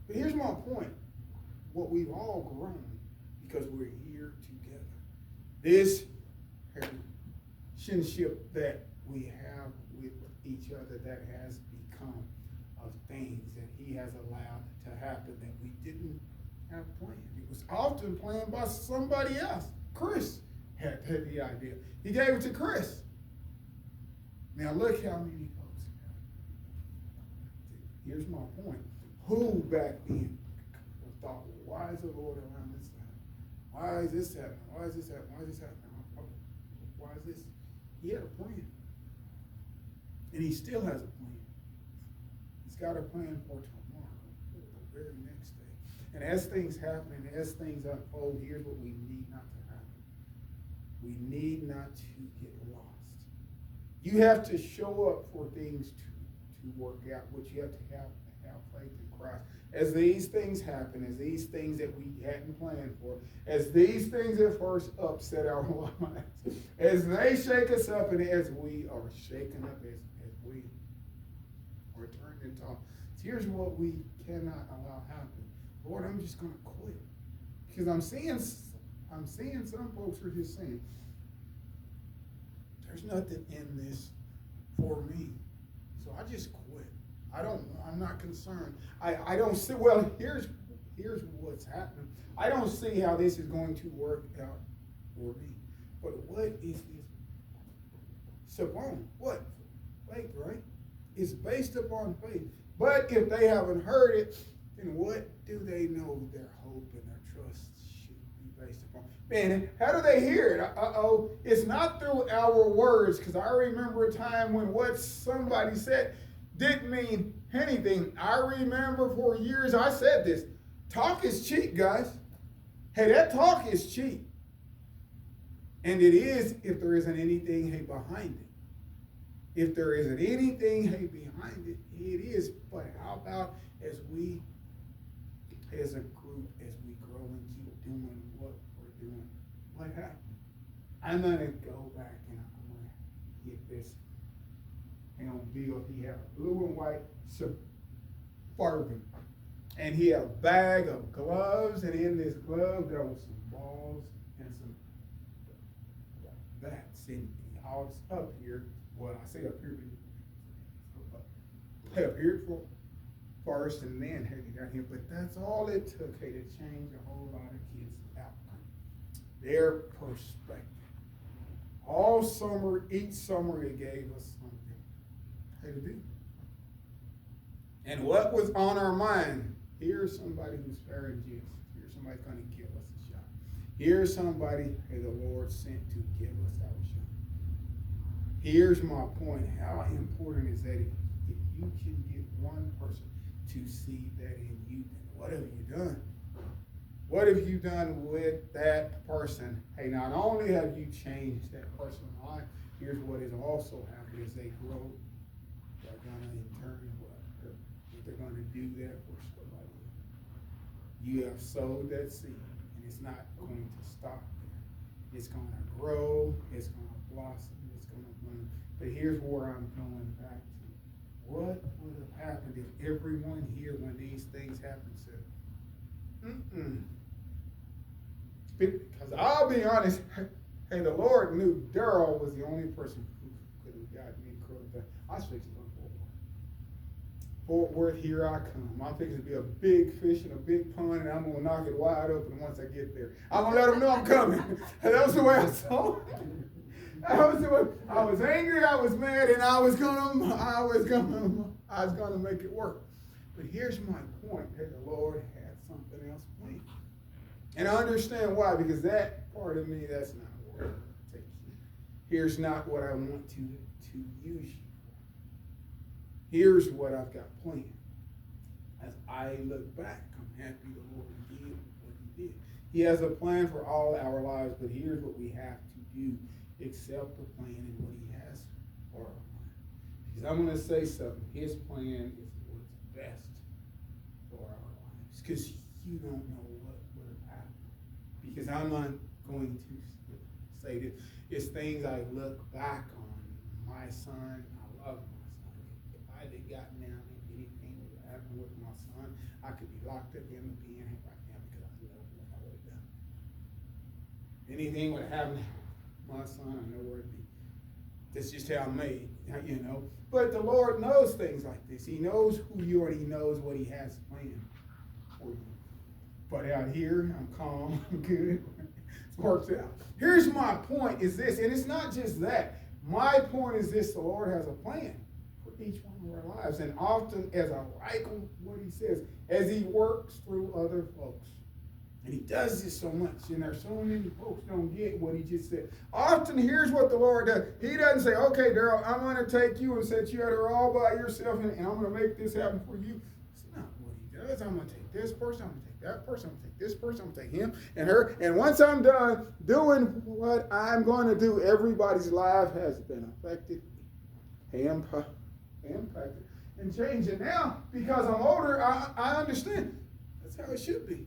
But here's my point. What we've all grown because we're here together. This relationship that we have with each other that has become of things that he has allowed to happen that we didn't have planned. It was often planned by somebody else. Chris had the idea. He gave it to Chris. Now look how many folks have. Here's my point. Who back then thought, well, why is the Lord around this time? Why is this happening? Why is this happening? Why is this happening? Why is this? He had a plan. And he still has a plan. He's got a plan for tomorrow, for the very next day. And as things happen and as things unfold, here's what we need not to happen. We need not to get lost. You have to show up for things to work out, which you have to have faith in Christ. As these things happen, as these things that we hadn't planned for, as these things at first upset our lives, as they shake us up and as we are shaken up, as we are turned into, here's what we cannot allow happen. Lord, I'm just going to quit. Because I'm seeing some folks are just saying, there's nothing in this for me. So I just quit. I'm not concerned. I don't see, well, here's what's happening. I don't see how this is going to work out for me. But what is this? It's upon what? Faith, right? It's based upon faith. But if they haven't heard it, then what do they know their hope and their trust should be based upon? Man, how do they hear it? It's not through our words, because I remember a time when what somebody said didn't mean anything. I remember for years I said this. Talk is cheap, guys. Hey, that talk is cheap. And it is if there isn't anything behind it. If there isn't anything behind it, it is. But how about as we, as a group, as we grow and keep doing what we're doing, what happened? I'm going to go back and I'm going to get this. And on Bill, he had a blue and white Suburban. And he had a bag of gloves, and in this glove there was some balls and some bats. And I was up here, well, I say up here, up here for first, and then he got here. But that's all it took, to change a whole lot of kids' outcome, their perspective. All summer, each summer, it gave us something to do. And what was on our mind? Here's somebody who's faring Jesus. Here's somebody going to give us a shot. Here's somebody the Lord sent to give us our shot. Here's my point. How important is that if you can get one person to see that in you, then what have you done? What have you done with that person? Hey, not only have you changed that person's life, here's what has also happened is they grow. They're going to in turn, they're going to do that for somebody. You have sowed that seed, and it's not going to stop there. It's going to grow, it's going to blossom, it's going to bloom. But here's where I'm going back to. What would have happened if everyone here, when these things happened, said, Because I'll be honest, hey, the Lord knew Daryl was the only person who could have gotten me curled. I was fixing to go Fort Worth, here I come. I'm fixing to be a big fish in a big pond, and I'm going to knock it wide open once I get there. I'm going to let them know I'm coming. That was the way I saw it. That was the way. I was angry, I was mad, and I was gonna make it work. But here's my point, that the Lord had something else planned. And I understand why, because that part of me, that's not where I take you. Here's not what I want to use you. Here's what I've got planned. As I look back, I'm happy the Lord did what he did. He has a plan for all our lives, but here's what we have to do. Accept the plan and what he has for our lives. Because I'm going to say something. His plan is what's best for our lives. Because you don't know what would have happened. Because I'm not going to say this. It's things I look back on. My son, I love my son. If I had gotten down, if anything would have happened with my son. I could be locked up in the pen right now because I know what I would have done. Anything would happen to my son, I know where it'd be. That's just how I'm made, you know. But the Lord knows things like this. He knows who you are, and He knows what He has planned for you. But out here, I'm calm, I'm good. It works out. Here's my point is this, and it's not just that. My point is this: the Lord has a plan for each one of our lives. And often, as I like what He says, as He works through other folks. And He does this so much, and there's so many folks don't get what He just said. Often, here's what the Lord does. He doesn't say, okay, Daryl, I'm going to take you and set you out here all by yourself, and I'm going to make this happen for you. It's not what He does. I'm going to take this person, I'm going to take that person, I'm going to take this person, I'm going to take him and her. And once I'm done doing what I'm going to do, everybody's life has been affected, impacted, and changed. And now, because I'm older, I understand. That's how it should be.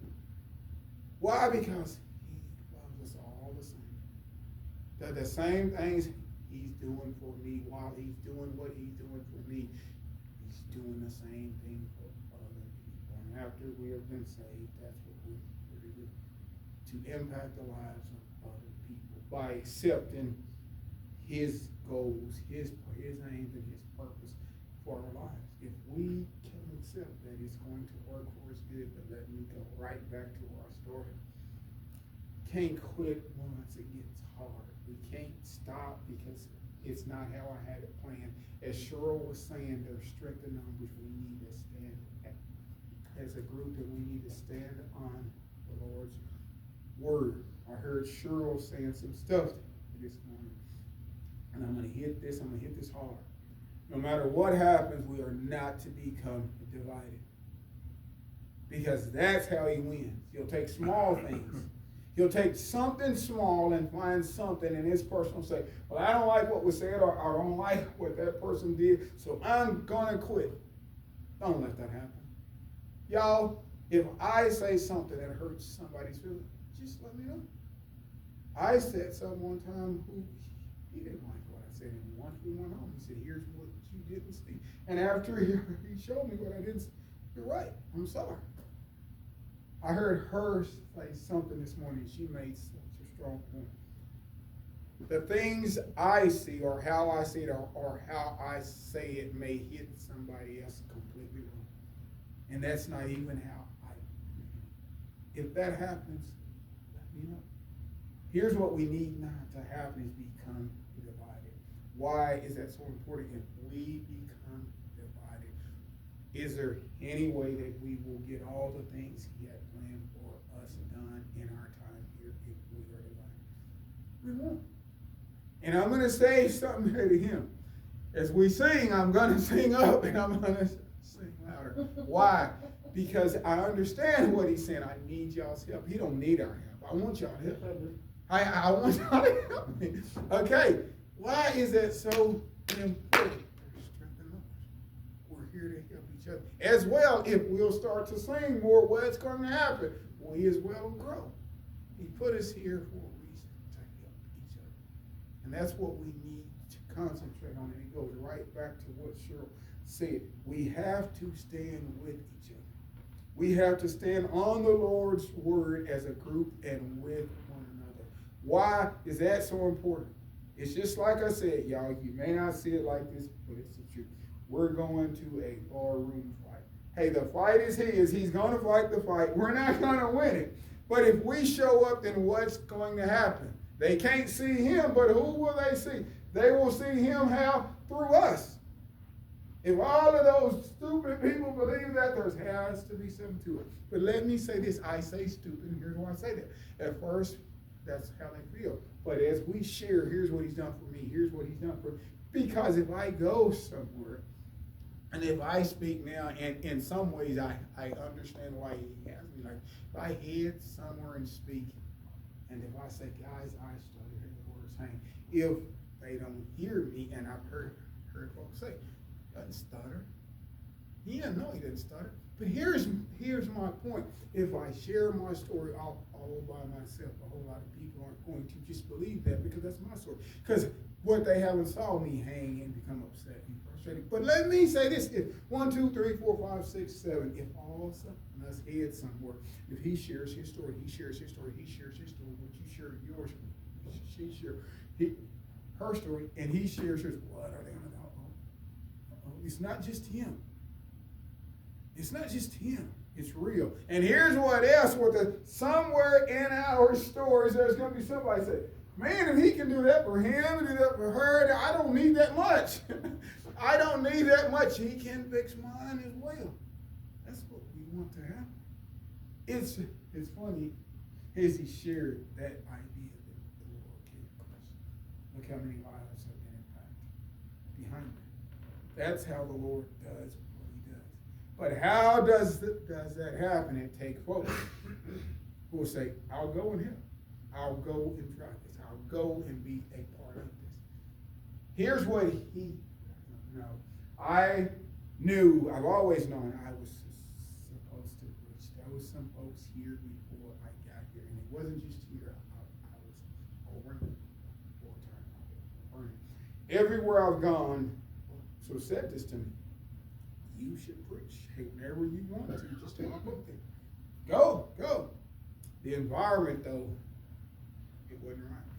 Why? Because He loves us all the same. The same things He's doing for me while He's doing what He's doing for me, He's doing the same thing for other people. And after we have been saved, that's what we're to do. To impact the lives of other people by accepting His goals, His aims, and His purpose for our lives. If we can accept that it's going to work for us good, but let me go right back to our story. Can't quit once it gets hard. We can't stop because it's not how I had it planned. As Cheryl was saying, there's strength in numbers. We need to stand as a group, and we need to stand on the Lord's word. I heard Cheryl saying some stuff this morning, and I'm going to hit this hard. No matter what happens, we are not to become divided. Because that's how He wins. He'll take small things. He'll take something small and find something, and this person will say, well, I don't like what was said, or I don't like what that person did, so I'm going to quit. Don't let that happen. Y'all, if I say something that hurts somebody's feelings, just let me know. I said something one time who he didn't like what I said, and once we went home, he said, here's what you didn't see. And after he showed me what I didn't see, you're right, I'm sorry. I heard her say something this morning. She made such a strong point. The things I see, or how I see it, or how I say it may hit somebody else completely wrong. And that's not even how I do. If that happens, let me know. Here's what we need not to happen is become divided. Why is that so important? If we become divided, is there any way that we will get all the things He had planned for us done in our time here if we are divided? We won't. And I'm going to say something here to Him. As we sing, I'm going to sing up and I'm going to sing louder. Why? Because I understand what He's saying. I need y'all's help. He don't need our help. I want y'all to help me. I want y'all to help me. Okay. Why is that so important? There's strength in numbers. We're here to help each other. As well, if we'll start to sing more, what's going to happen? We as well will grow. He put us here for a reason, to help each other. And that's what we need to concentrate on. And it goes right back to what Cheryl said. We have to stand with each other. We have to stand on the Lord's word as a group and with one another. Why is that so important? It's just like I said, y'all, you may not see it like this, but it's the truth. We're going to a barroom fight. Hey, the fight is His. He's going to fight the fight. We're not going to win it. But if we show up, then what's going to happen? They can't see Him, but who will they see? They will see Him how? Through us. If all of those stupid people believe that, there has to be something to it. But let me say this. I say stupid, and here's why I say that. At first, that's how they feel. But as we share, here's what He's done for me. Here's what He's done for me. Because if I go somewhere, and if I speak now, and in some ways I understand why He has me. Like, if I head somewhere and speak, and if I say, guys, I stutter, hear the Lord saying, if they don't hear me, and I've heard folks say, doesn't stutter. He doesn't know he didn't stutter. But here's my point. If I share my story all by myself, a whole lot of people aren't going to just believe that because that's my story. Because what they haven't saw me hang and become upset and frustrated. frustrated. But let me say this: if 1, 2, 3, 4, 5, 6, 7, if all of us head somewhere, if he shares his story, he shares his story, he shares his story, would you share yours? She shares her story, and he shares his. What are they going to do? It's not just him. It's not just him. It's real. And here's what else: somewhere in our stories, there's going to be somebody say, man, if he can do that for him and do that for her, I don't need that much. I don't need that much. He can fix mine as well. That's what we want to happen. It's funny as he shared that idea that the Lord gave us. Look how many lives have been impacted behind that. That's how the Lord does what he does. But how does that happen? It takes folks who will say, I'll go and help. I'll go and try this. I'll go and be a part of this. Here's what I've always known I was supposed to preach. There was some folks here before I got here, and it wasn't just here. I was over 4 times. Everywhere I've gone, so said this to me: you should preach. Hey, whenever you want to, just walk up there. Go. The environment, though, it wasn't right.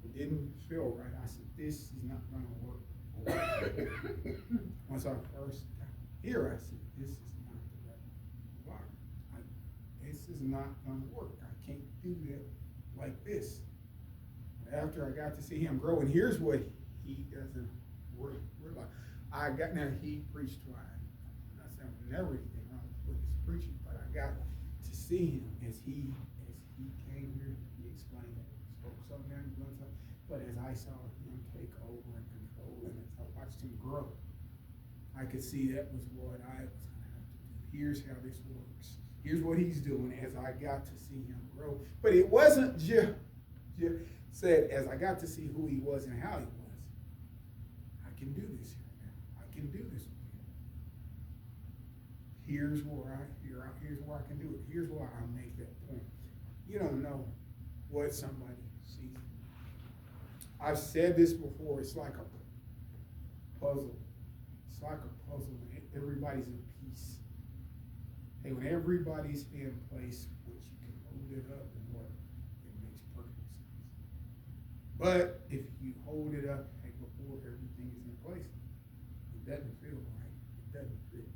It didn't feel right. I said, this is not going to work. Once I first got here, I said, this is not the right environment. This is not going to work. I can't do that like this. After I got to see him grow, and here's what he doesn't realize. He preached twice. I'm not saying there's never anything wrong with his preaching, but I got to see him as he came here. He explained it, spoke something, doing something. But as I saw him take over and control, and as I watched him grow, I could see that was what I was going to have to do. Here's how this works. Here's what he's doing as I got to see him grow. But it wasn't just said as I got to see who he was and how he was. I can do this here now. I can do this with him. Here's where I can do it. Here's why I make that point. You don't know what somebody sees. I've said this before. It's like a puzzle. It's like a puzzle. Everybody's in piece. Hey, when everybody's in place, which you can hold it up and what, it makes perfect sense. But if you hold it up before everything is in place, it doesn't feel right. It doesn't fit.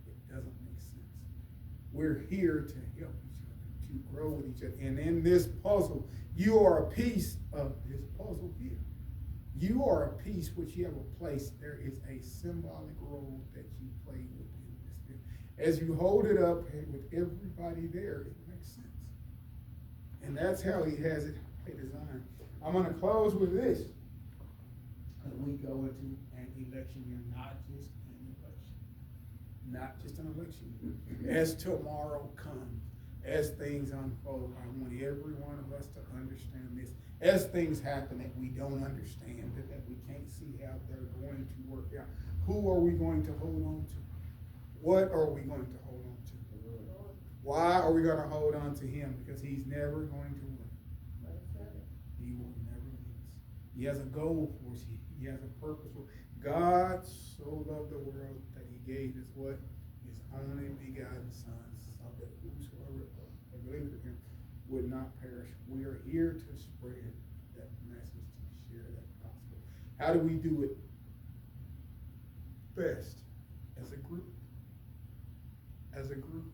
It doesn't make sense. We're here to help each other, to grow with each other. And in this puzzle, you are a piece of this puzzle here. You are a piece which you have a place. There is a symbolic role that you play within this thing. As you hold it up with everybody there, it makes sense. And that's how he has it designed. I'm going to close with this. As we go into an election year, not just an election. Not just an election year. As tomorrow comes, as things unfold, I want every one of us to understand this. As things happen that we don't understand, that we can't see how they're going to work out, who are we going to hold on to? What are we going to hold on to? Why are we going to hold on to him? Because he's never going to win. He will never lose. He has a goal for us. He has a purpose for us. God so loved the world that he gave us what? His only begotten Son, so that whosoever believeth in him would not perish. We are here to spread that message, to share that gospel. How do we do it best? As a group. As a group.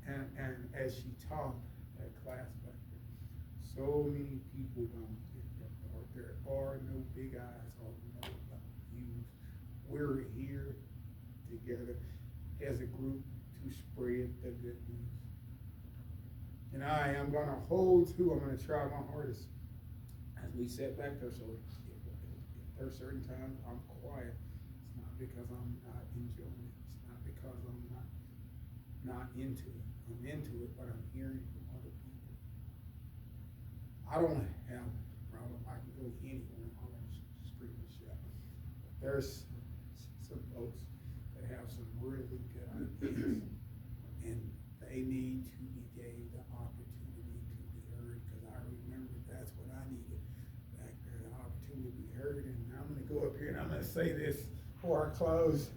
And as she taught that class back there, so many people don't get that part. There are no big eyes or no views. We're here together as a group to spread the good news. And I am going to hold to, I'm going to try my hardest as we sit back there. So if there are certain times I'm quiet, it's not because I'm not enjoying it. It's not because I'm not into it. I'm into it, but I'm hearing from other people. I don't have a problem. I can go anywhere and holler and scream and shout. There's some folks that have some really good ideas, and they need to be gave the opportunity to be heard, because I remember that's what I needed back there, the opportunity to be heard. And I'm going to go up here and I'm going to before I close,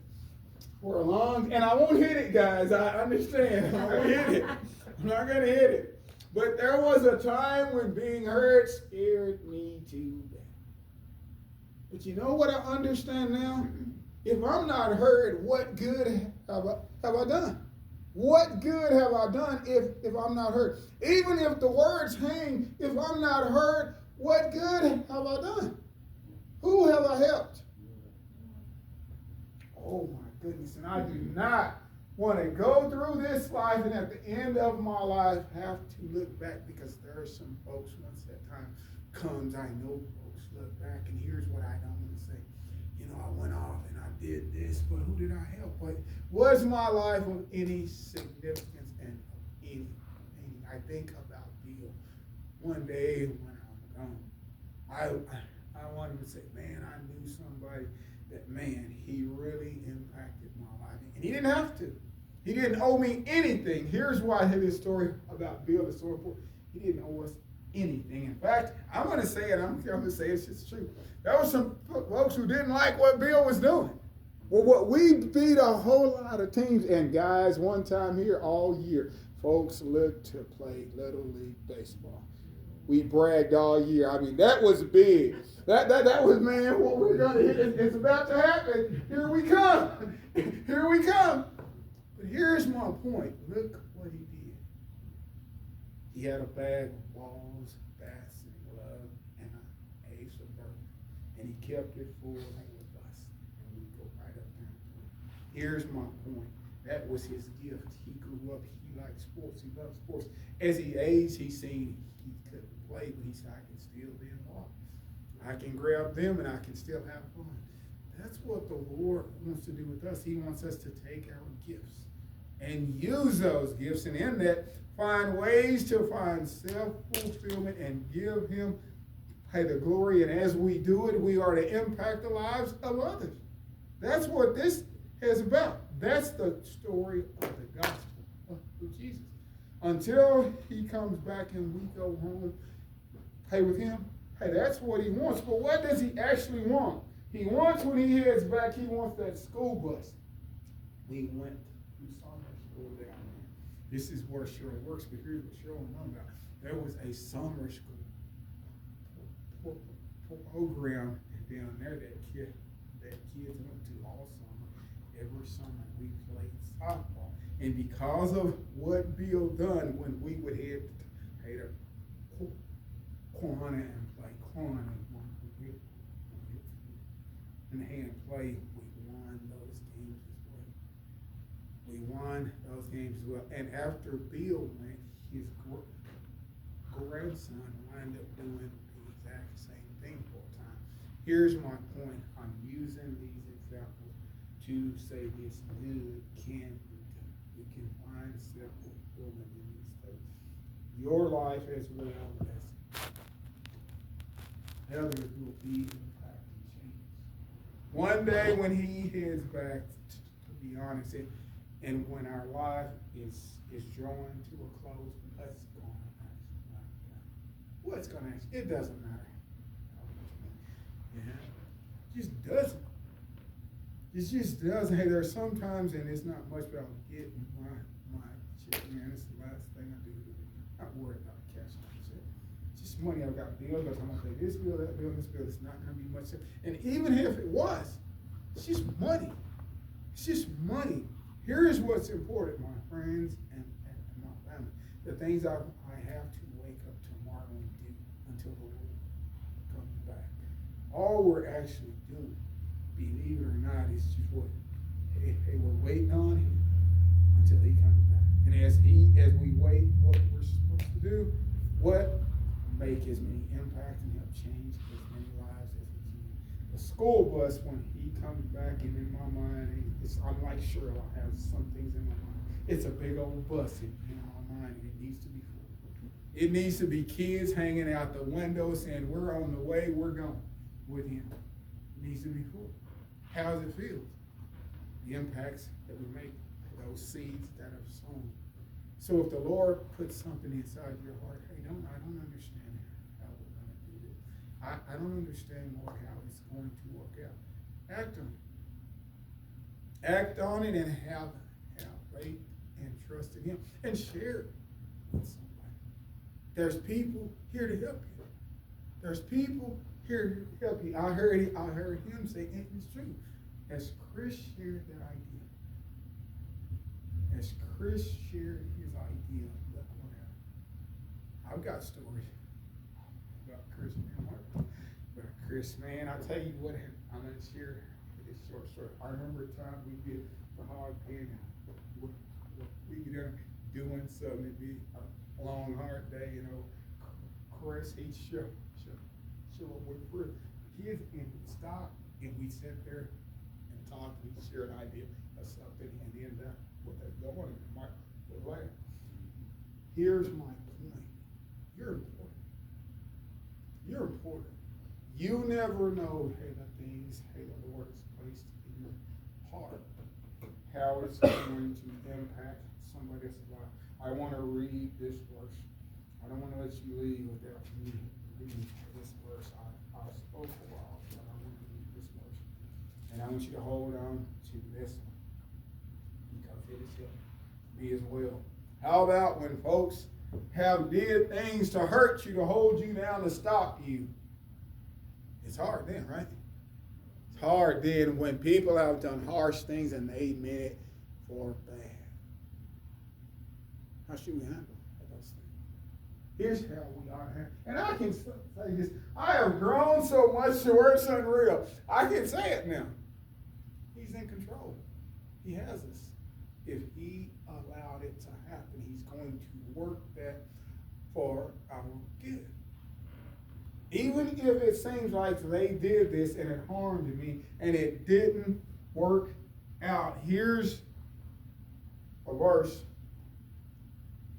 for a long, and I won't hit it, guys. I understand. I won't hit it. I'm not going to hit it. But there was a time when being hurt scared me too bad. But you know what I understand now? If I'm not hurt, what good have I done? What good have I done if I'm not hurt? Even if the words hang, if I'm not hurt, what good have I done? Who have I helped? Oh my goodness, and I do not want to go through this life and at the end of my life have to look back, because there are some folks, once that time comes, I know folks look back and here's what I don't want to say. You know, I went off and I did this, but who did I help? But was my life of any significance and of any? I think about Bill. One day when I'm gone, I wanted to say, man, I knew somebody that, man, he really impacted my life. And he didn't have to. He didn't owe me anything. Here's why this story about Bill is so important. He didn't owe us anything. In fact, I'm going to say it. I'm going to say it's just true. There were some folks who didn't like what Bill was doing. Well, what we beat a whole lot of teams. And guys, one time here all year, folks looked to play Little League Baseball. We bragged all year. I mean, that was big. That was, man, what we're going to hit. It's about to happen. Here we come. Here we come. But here's my point. Look what he did. He had a bag of balls, bats, and gloves, and an ace of bourbon. And he kept it full with us. And we go right up there. Here's my point. That was his gift. He grew up. He liked sports. He loved sports. As he aged, he seen he couldn't play, but he said, I can still be involved. I can grab them and I can still have fun. That's what the Lord wants to do with us. He wants us to take our gifts and use those gifts, and in that, find ways to find self-fulfillment and give him the glory. And as we do it, we are to impact the lives of others. That's what this is about. That's the story of the gospel of Jesus. Until he comes back and we go home, with him, that's what he wants. But what does he actually want? He wants, when he heads back, he wants that school bus. We went to summer school down there. This is where Cheryl works, but here's what Cheryl knows about. There was a summer school program down there that kids went to all summer. Every summer we played softball. And because of what Bill done, when we would head to Quanah and play Quanah and hand play, we won those games as well. We won those games as well. And after Bill went, his grandson wound up doing the exact same thing for a time. Here's my point. I'm using these examples to say this good can be done. We can find self-fulfillment in these things. Your life as well as others will be impacted, changed. One day when he heads back, to be honest, and when our life is drawing to a close, what's going to happen? What's going to happen? It doesn't matter. Yeah. It just doesn't. It just doesn't. Hey, there's sometimes, and it's not much about getting my check, man. It's the last thing I do. I'm not worried about cash. It's just money. I've got bills. I'm going to pay this bill, that bill, this bill. It's not going to be much. And even if it was, it's just money. It's just money. Here is what's important, my friends and my family. The things I have to wake up tomorrow and do until the Lord comes back. All we're actually doing, believe it or not, is just what, hey, we're waiting on him until he comes back. And as we wait, what we're supposed to do, what? Make as many impacts and help change as many lives as we can. The school bus, when he comes back, and in my mind, I'm like Cheryl, I have some things in my mind. It's a big old bus in my mind, and it needs to be full. It needs to be kids hanging out the window saying, we're on the way, we're going with him. It needs to be full. How does it feel? The impacts that we make, those seeds that are sown. So if the Lord puts something inside your heart, hey, I don't understand how we're going to do this. I don't understand, Lord, how it's going to work out. Act on it. Act on it and have faith and trust in Him and share it with somebody. There's people here to help you. There's people here to help you. I heard him say, and it's true. As Chris shared that idea, as Chris shared his idea, look what happened. I've got stories about Chris, man. I tell you what, I'm going to share this short story. I remember a time we did the hog pen. We done doing something. It'd be a long, hard day, you know. Chris, he'd show up with the kids, and we'd stop, and we'd sit there and talk. We'd share an idea of something, and then what they're going, and Mike would laugh. Here's my point. You're important. You're important. You never know, the Lord has placed in your heart, how it's going to impact somebody else's life. I want to read this verse. I don't want to let you leave without me reading this verse. I spoke a while, but I want to read this verse. And I want you to hold on to this one, because it has helped me as well. How about when folks have did things to hurt you, to hold you down, to stop you? It's hard then, right? It's hard then when people have done harsh things and they meant it for bad. How should we handle those things? Here's how we ought to handle. And I can say this. I have grown so much to where it's unreal. I can say it now. He's in control. He has us. If He allowed it to happen, He's going to work that for our good. Even if it seems like they did this and it harmed me and it didn't work out. Here's a verse.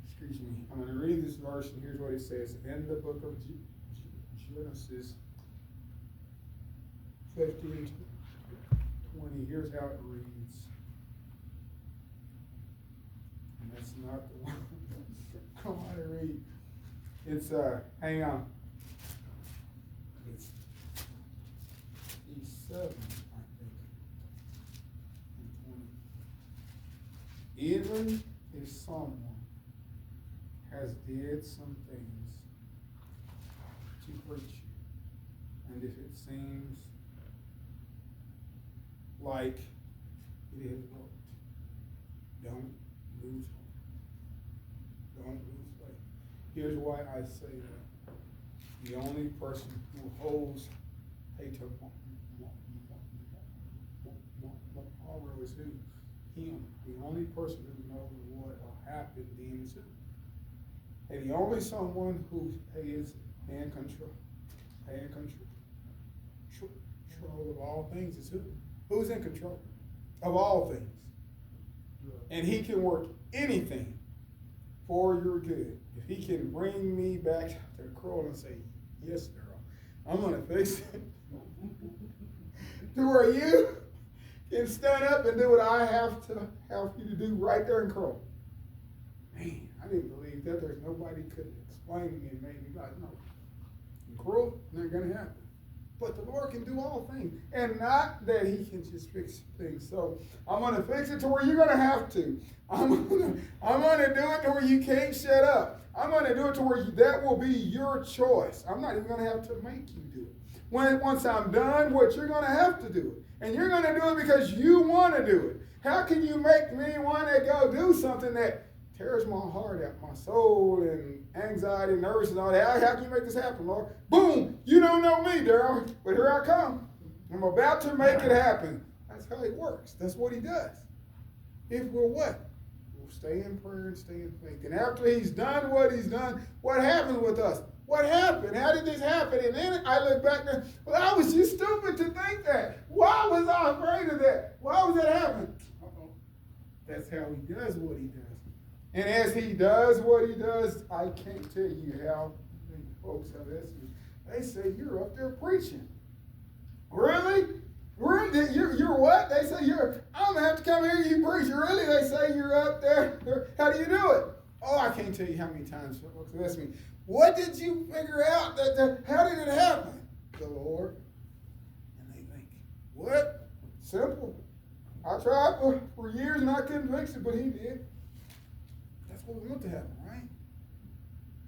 Excuse me. I'm going to read this verse, and here's what it says. In the book of Genesis 15:20, here's how it reads. And that's not the one I want to read. It's, hang on. It's 7, I think, and 20. Even if someone has did some things to hurt you, and if it seems like it has worked, don't lose hope. Don't lose faith. Here's why I say that. The only person who holds tomorrow is who? Him. The only person who knows what will happen then is who? And the only someone who is in control of all things is who? Who's in control of all things? And He can work anything for your good. If He can bring me back to the cross and say, yes, girl, I'm going to fix it. To where you can stand up and do what I have you to do right there in Crow. Man, I didn't believe that. There's nobody could explain to me and make me like, no. In Crow, not going to happen. But the Lord can do all things. And not that He can just fix things. So I'm going to fix it to where you're going to have to. I'm going to do it to where you can't shut up. I'm going to do it to where that will be your choice. I'm not even going to have to make you do it. Once I'm done, what you're going to have to do it. And you're going to do it because you want to do it. How can you make me want to go do something that tears my heart out, my soul, and anxiety, nervous, and all that? How can you make this happen, Lord? Boom! You don't know me, Daryl, but here I come. I'm about to make it happen. That's how He works. That's what He does. If we're what? We'll stay in prayer and stay in faith. And after He's done what He's done, what happens with us? What happened? How did this happen? And then I look back there, well, I was just stupid to think that. Why was I afraid of that? Why was that happening? Uh-oh. That's how He does what He does. And as He does what He does, I can't tell you how many folks have asked me. They say, you're up there preaching. Really? Really? You're what? They say, I'm going to have to come here and you preach. Really? They say you're up there. How do you do it? Oh, I can't tell you how many times folks ask me, what did you figure out? How did it happen? The Lord. And they think, what? Simple. I tried for years and I couldn't fix it, but he did. That's what we want to happen, right?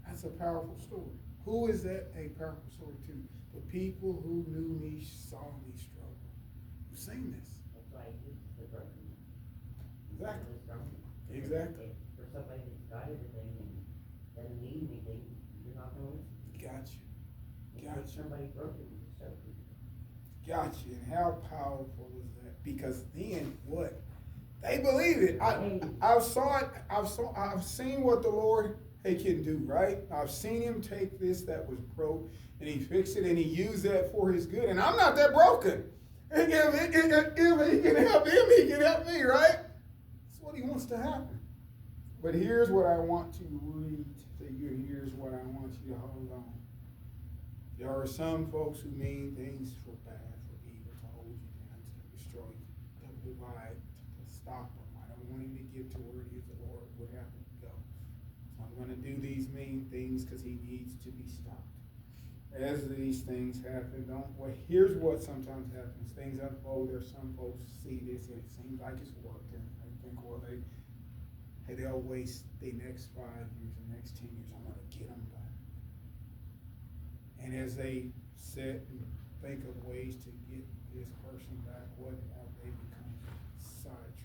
That's a powerful story. Who is that a powerful story to? The people who knew me saw me struggle. You've seen this. That's why it's the broken. Exactly. Exactly. For somebody that's got everything and doesn't need anything, you're not going to listen. Got you. Got somebody broken to show you. Got you. And how powerful is that? Because then what? They believe it. I've seen what the Lord can do, right? I've seen him take this that was broke and he fixed it and he used that for his good. And I'm not that broken. If he can help him, he can help me, right? That's what he wants to happen. But here's what I want to read to you, and here's what I want you to hold on. There are some folks who mean things for bad, for evil, to hold you down, to destroy you, to divide, to stop them. I don't want him to get to where it is the Lord would have him go. So I'm going to do these mean things because he needs to be stopped. As these things happen, here's what sometimes happens. Things unfold. There's some folks see this and it seems like it's working. They think, well, they'll waste the next 5 years, the next 10 years. I'm going to get them back. And as they sit and think of ways to get this person back, what have they become? Sidetracked.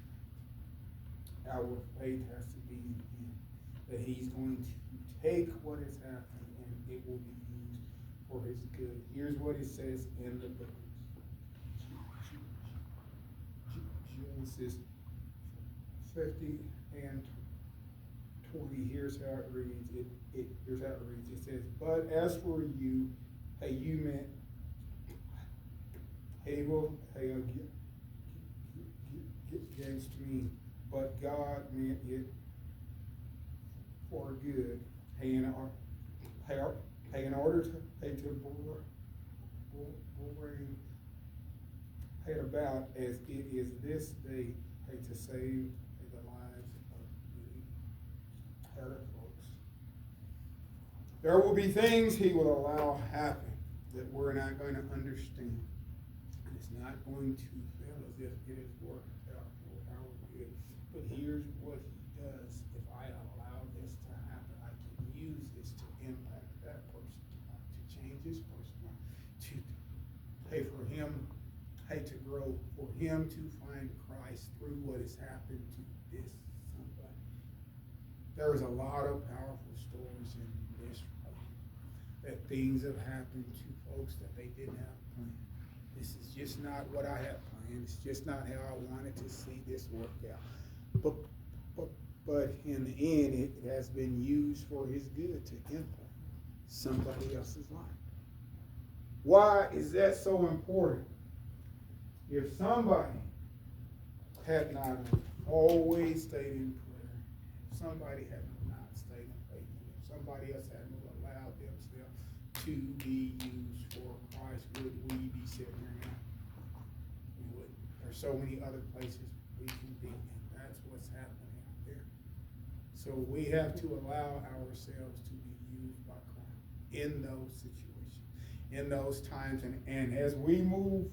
Our faith has to be in him, that he's going to take what is happening and it will be used for his good. Here's what it says in the book. Genesis 50 and 20. Here's how it reads. Here's how it reads. It says, "But as for you, you meant Abel against me, but God meant it for good. In order to bring about as it is this day, to save the lives of many folks. There will be things he will allow happen that we're not going to understand. It's not going to feel as if it is worked out for our good. But here's what he does. If I allow this to happen, I can use this to impact that person, to change this person, to pay for him, to grow, for him to find Christ through what has happened to this somebody. There is a lot of powerful stories in this that things have happened to folks that they didn't have planned. This is just not what I had planned. It's just not how I wanted to see this work out. But in the end, it has been used for his good to impact somebody else's life. Why is that so important? If somebody had not always stayed in prayer, if somebody had not stayed in faith, if somebody else hadn't allowed themselves to be used for Christ, would we be sitting here now? We wouldn't. There's so many other places we can be, and that's what's happening out there. So we have to allow ourselves to be used by Christ in those situations, in those times, and as we move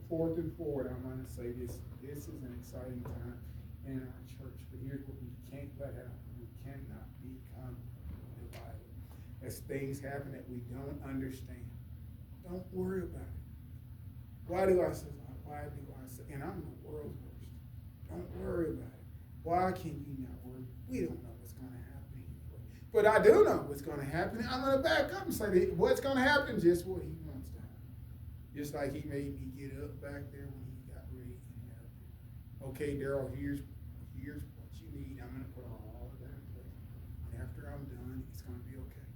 forth and forward, I'm going to say this is an exciting time in our church, but here's what we can't let happen. We cannot become divided. As things happen that we don't understand, don't worry about it. Why do I say, and I'm the world's worst. Don't worry about it. Why can you not worry? We don't know what's going to happen anyway. But I do know what's going to happen. I'm going to back up and say that what's going to happen just what he wants to happen. Just like he made me get up back there when he got ready and had it. Okay, Daryl, here's what you need. I'm going to put all of that in place. And after I'm done, it's going to be okay.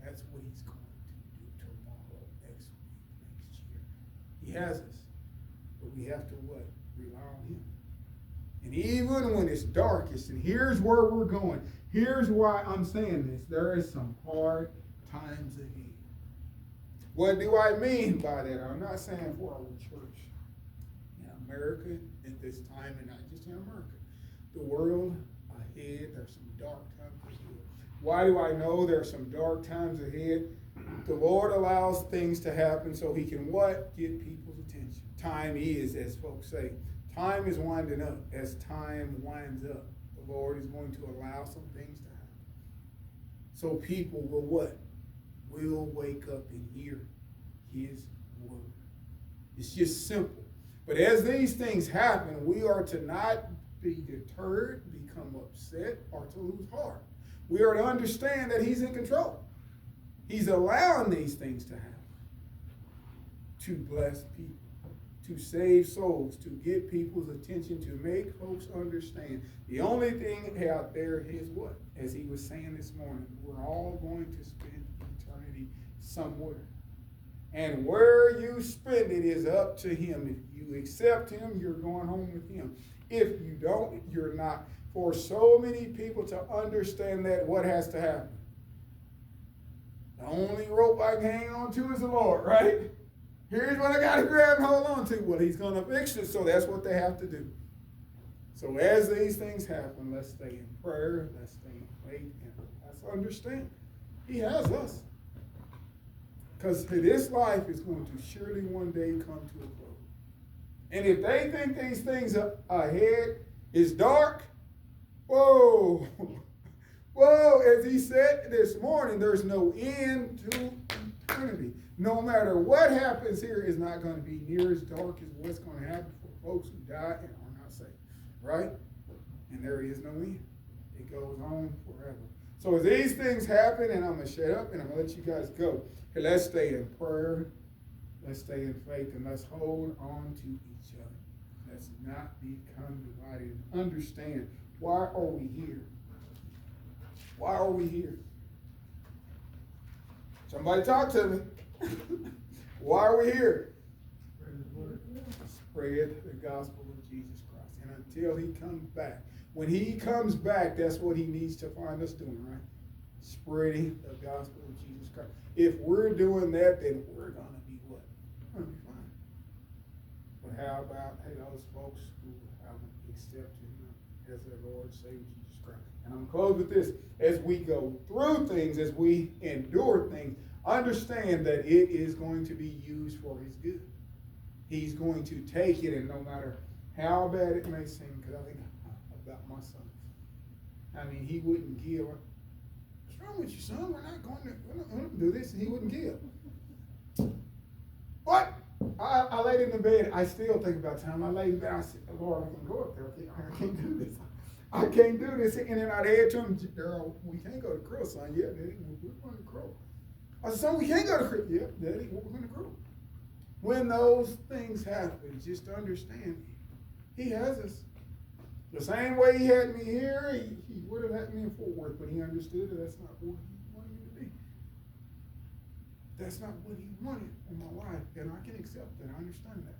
That's what he's going to do tomorrow, next week, next year. He has us. But we have to what? Rely on him. And even when it's darkest, and here's where we're going. Here's why I'm saying this. There is some hard times ahead. What do I mean by that? I'm not saying for our church in America at this time, and not just in America. The world ahead, there's some dark times ahead. Why do I know there's some dark times ahead? The Lord allows things to happen so he can what? Get people's attention. Time is, as folks say, Time is winding up. As time winds up, the Lord is going to allow some things to happen. So people will what? Will wake up and hear his word. It's just simple. But as these things happen, we are to not be deterred, become upset, or to lose heart. We are to understand that he's in control. He's allowing these things to happen to bless people, to save souls, to get people's attention, to make folks understand. The only thing out there is what? As he was saying this morning, we're all going to spend eternity somewhere. And where you spend it is up to him. If you accept him, you're going home with him. If you don't, you're not. For so many people to understand that, what has to happen? The only rope I can hang on to is the Lord, right? Here's what I got to grab and hold on to. Well, he's going to fix it, so that's what they have to do. So as these things happen, let's stay in prayer, let's stay in faith, and let's understand he has us. Because this life is going to surely one day come to a close. And if they think these things ahead is dark, whoa, whoa, as he said this morning, there's no end to eternity. No matter what happens here is not going to be near as dark as what's going to happen for folks who die and are not saved, right? And there is no end. It goes on forever. So as these things happen, and I'm going to shut up and I'm going to let you guys go. Hey, let's stay in prayer. Let's stay in faith, and let's hold on to each other. Let's not become divided. Understand, why are we here? Why are we here? Somebody talk to me. Why are we here? Spread the gospel of Jesus Christ. And until he comes back. When he comes back, that's what he needs to find us doing, right? Spreading the gospel of Jesus Christ. If we're doing that, then we're going to be what? We're going to be fine. But how about, hey, those folks who haven't accepted him as their Lord and Savior, Jesus Christ? And I'm going to close with this. As we go through things, as we endure things, understand that it is going to be used for his good. He's going to take it, and no matter how bad it may seem, because I think about my son. I mean, he wouldn't give. What's wrong with you, son? We're not going to do this, and he wouldn't give. What? I laid in the bed. I still think about the time I laid in bed. I said, Lord, I can go up there. I can't do this. I can't do this. And then I'd add to him, Daryl, we can't go to Krill, son. Yeah, Daddy, we're going to Krill. I said, son, we can't go to Krill. Yeah, Daddy, we're going to Krill. When those things happen, just understand, he has us. The same way he had me here, he would have had me in Fort Worth, but he understood that that's not what he wanted me to be. That's not what he wanted in my life, and I can accept that. I understand that.